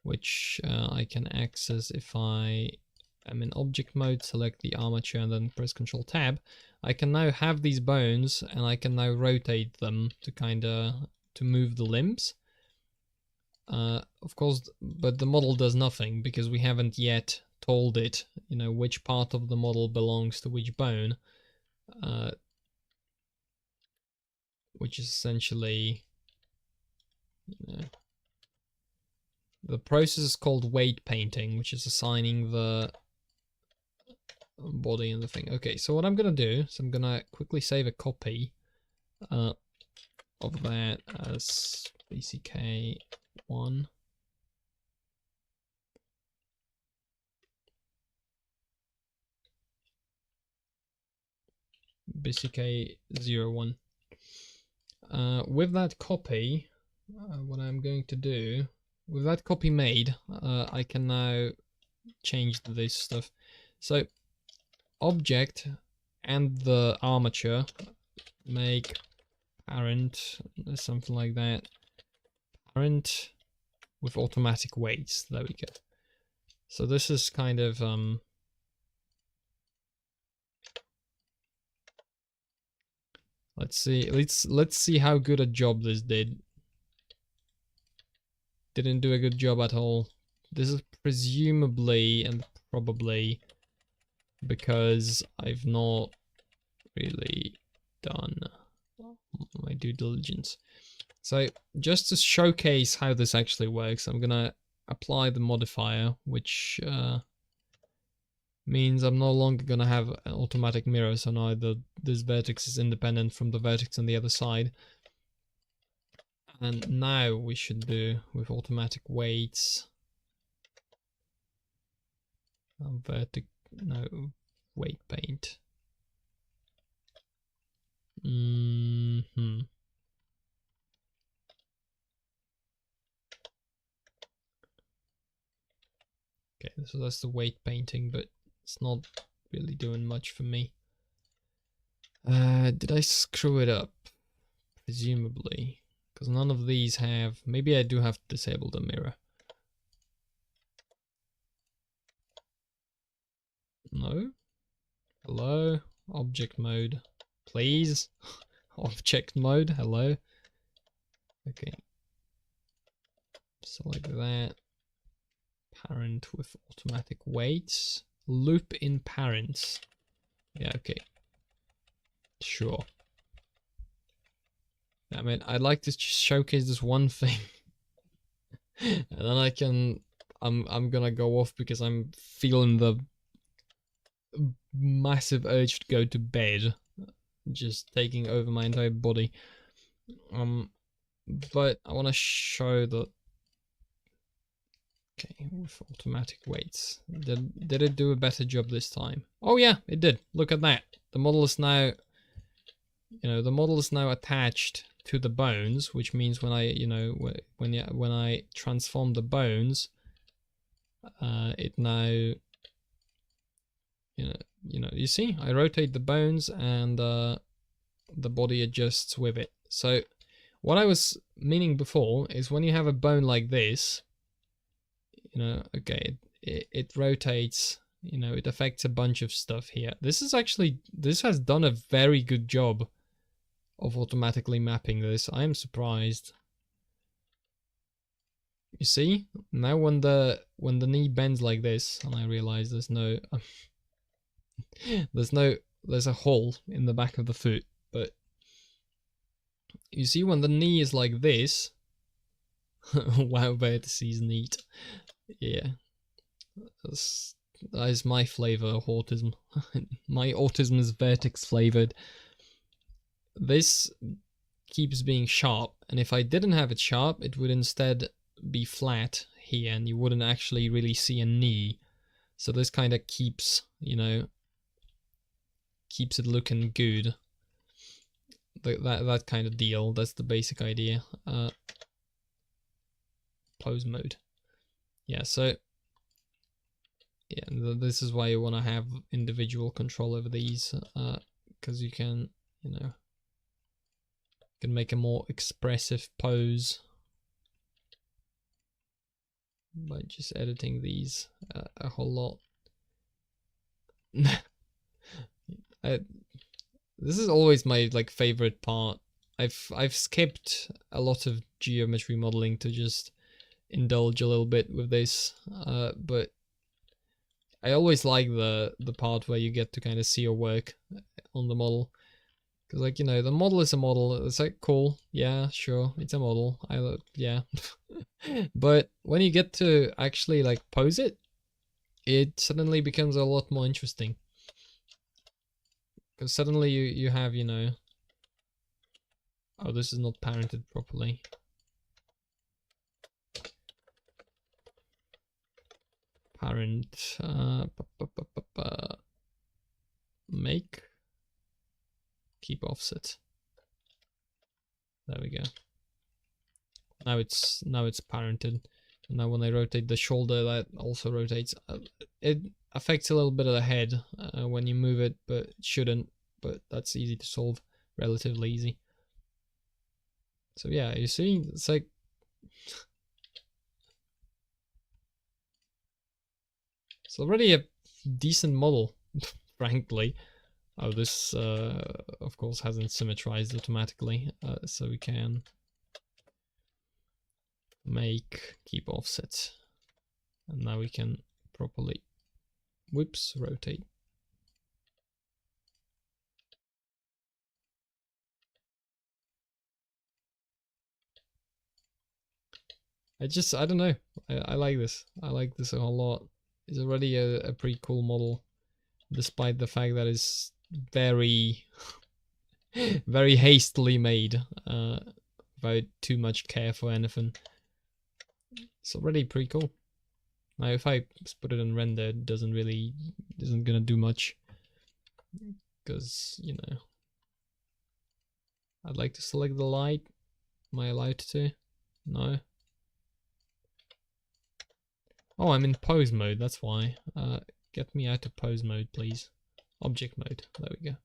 which I can access if I am in object mode, select the armature and then press Control Tab, I can now have these bones and I can now rotate them to move the limbs. Of course, but the model does nothing because we haven't yet told it, you know, which part of the model belongs to which bone, which is essentially, you know, the process is called weight painting, which is assigning the body and the thing. Okay, so what I'm gonna do is I'm gonna quickly save a copy of that as BCK1. BCK01. With that copy, what I'm going to do, with that copy made, I can now change this stuff. So object and the armature make parent, something like that. Parent with automatic weights. There we go. So this is kind of let's see how good a job this did. Didn't do a good job at all. This is presumably and probably because I've not really done my due diligence. So just to showcase how this actually works, I'm gonna apply the modifier, which means I'm no longer gonna have an automatic mirror, so now this vertex is independent from the vertex on the other side. And now we should do with automatic weights. Weight paint. Okay, so that's the weight painting, but it's not really doing much for me. Did I screw it up? Presumably. Because none of these have... Maybe I do have to disable the mirror. No? Hello? Object mode. Please? Object mode, hello? Okay. Select that. Parent with automatic weights. Loop in parents. Yeah, okay. Sure. I mean, I'd like to just showcase this one thing, and then I'm gonna go off because I'm feeling the massive urge to go to bed, just taking over my entire body. But I want to show that. Okay, with automatic weights, did it do a better job this time? Oh yeah, it did. Look at that. The model is now, the model is now attached to the bones, which means when I, when I transform the bones, it now, you see, I rotate the bones and the body adjusts with it. So what I was meaning before is when you have a bone like this, okay, it rotates, it affects a bunch of stuff here. This has done a very good job of automatically mapping this. I am surprised. You see, now when the knee bends like this, and I realize there's a hole in the back of the foot, but you see when the knee is like this, wow, vertices neat. Yeah, that is my flavor of autism. My autism is vertex flavored. This keeps being sharp, and if I didn't have it sharp, it would instead be flat here, and you wouldn't actually really see a knee. So this kind of keeps, keeps it looking good. That kind of deal. That's the basic idea. Pose mode. Yeah, so yeah, this is why you want to have individual control over these, because you can, can make a more expressive pose by just editing these a whole lot. This is always my favorite part. I've skipped a lot of geometry modeling to just indulge a little bit with this, but I always like the part where you get to kind of see your work on the model, because the model is a model. It's cool, yeah, sure, it's a model. Yeah, but when you get to actually pose it, it suddenly becomes a lot more interesting. Because suddenly you have, oh, this is not parented properly. Parent, make, keep offset. There we go. Now it's parented. And now when I rotate the shoulder, that also rotates. It affects a little bit of the head when you move it, but it shouldn't. But that's easy to solve, relatively easy. So yeah, you see, it's it's already a decent model, frankly. Oh, this of course hasn't symmetrized automatically, so we can make, keep offset, and now we can properly, whoops, rotate. I don't know, I like this. I like this a whole lot. It's already a pretty cool model, despite the fact that it's very very hastily made, without too much care for anything. It's already pretty cool. Now if I put it in render, it isn't gonna do much, because I'd like to select the light. Am I allowed to? No. Oh, I'm in pose mode, that's why. Get me out of pose mode, please. Object mode, there we go.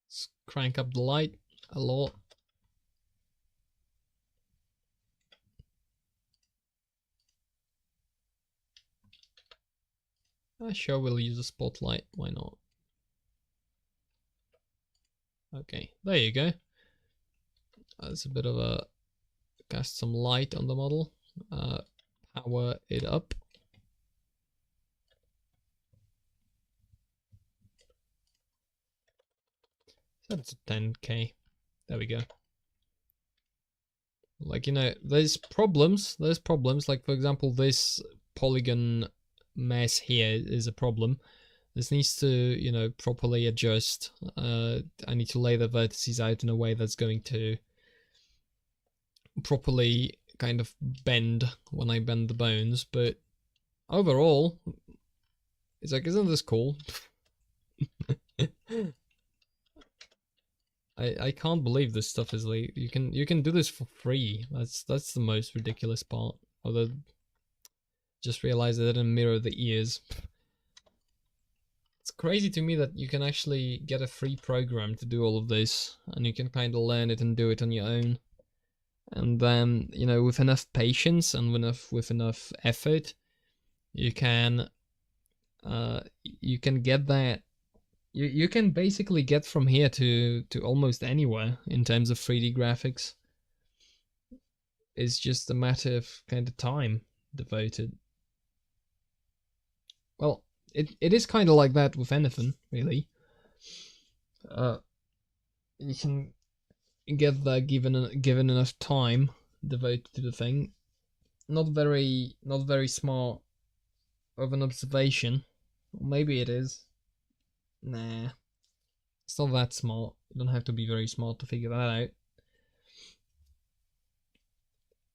Let's crank up the light a lot. Sure, we'll use a spotlight, why not? Okay, there you go. That's a bit of a, cast some light on the model, power it up. That's 10k. There we go. Like, you know, there's problems. Like, for example, this polygon mess here is a problem. This needs to, you know, properly adjust. I need to lay the vertices out in a way that's going to properly kind of bend when I bend the bones, but overall, it's like, isn't this cool? I can't believe this stuff is like, you can do this for free. That's the most ridiculous part. Although, just realized I didn't mirror the ears. It's crazy to me that you can actually get a free program to do all of this, and you can kind of learn it and do it on your own. And then, you know, with enough patience and with enough effort, you can get that. You can basically get from here to almost anywhere in terms of 3D graphics. It's just a matter of kind of time devoted. Well, it is kind of like that with anything, really. You can get that given enough time devoted to the thing. Not very smart of an observation. Or maybe it is. Nah. It's not that smart. You don't have to be very smart to figure that out.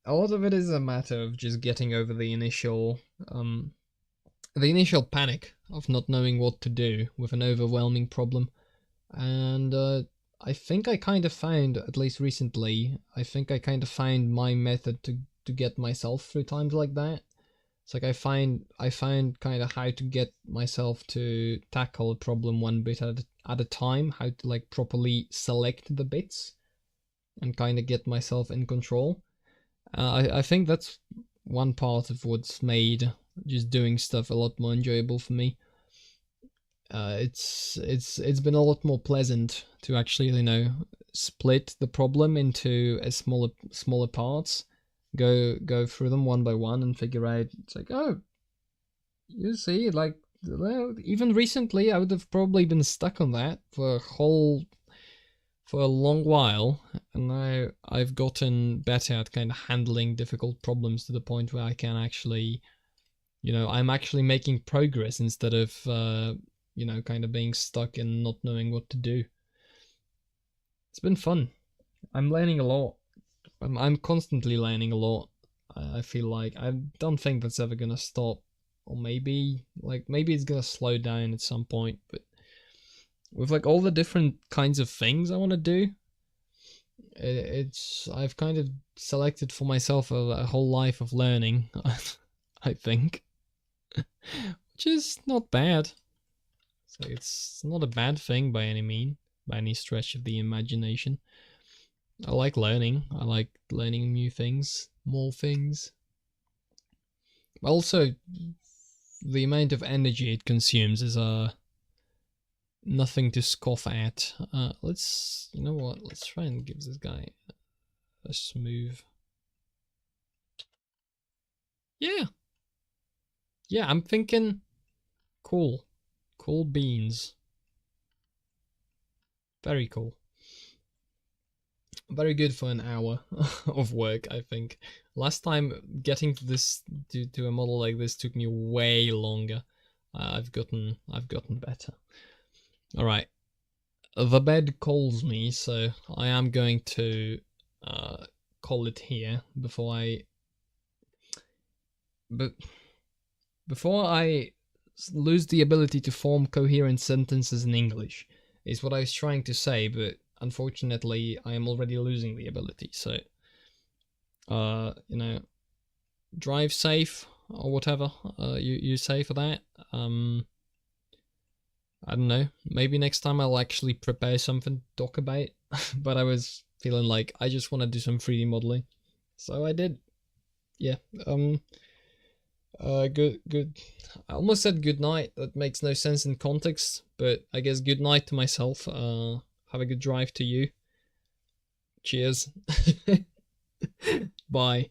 A lot of it is a matter of just getting over the initial panic of not knowing what to do with an overwhelming problem. And I think I kind of found, at least recently, I think I kind of found my method to get myself through times like that. It's like I found kind of how to get myself to tackle a problem one bit at a time, how to like properly select the bits and kind of get myself in control. I think that's one part of what's made just doing stuff a lot more enjoyable for me. It's been a lot more pleasant to actually, you know, split the problem into a smaller parts, go through them one by one and figure out. It's like, oh, you see, like, well, even recently I would have probably been stuck on that for a long while, and now I've gotten better at kind of handling difficult problems to the point where I can actually, you know, I'm actually making progress instead of you know, kind of being stuck and not knowing what to do. It's been fun. I'm learning a lot. I'm constantly learning a lot. I feel like I don't think that's ever gonna stop, or maybe it's gonna slow down at some point. But with like all the different kinds of things I want to do, I've kind of selected for myself a whole life of learning. I think, which is not bad. So it's not a bad thing by any stretch of the imagination. I like learning. I like learning new things, more things. Also, the amount of energy it consumes is nothing to scoff at. Let's, you know what? Let's try and give this guy a smooth. Yeah, I'm thinking cool. Cool beans. Very cool. Very good for an hour of work, I think. Last time getting to this to a model like this took me way longer. I've gotten better. All right. The bed calls me, so I am going to call it here before I lose the ability to form coherent sentences in English, is what I was trying to say, but unfortunately I am already losing the ability. So, you know, drive safe or whatever you say for that. I don't know. Maybe next time I'll actually prepare something to talk about. But I was feeling like I just want to do some 3D modeling, so I did. Yeah. Good. I almost said good night. That makes no sense in context, but I guess good night to myself. Have a good drive to you. Cheers. Bye.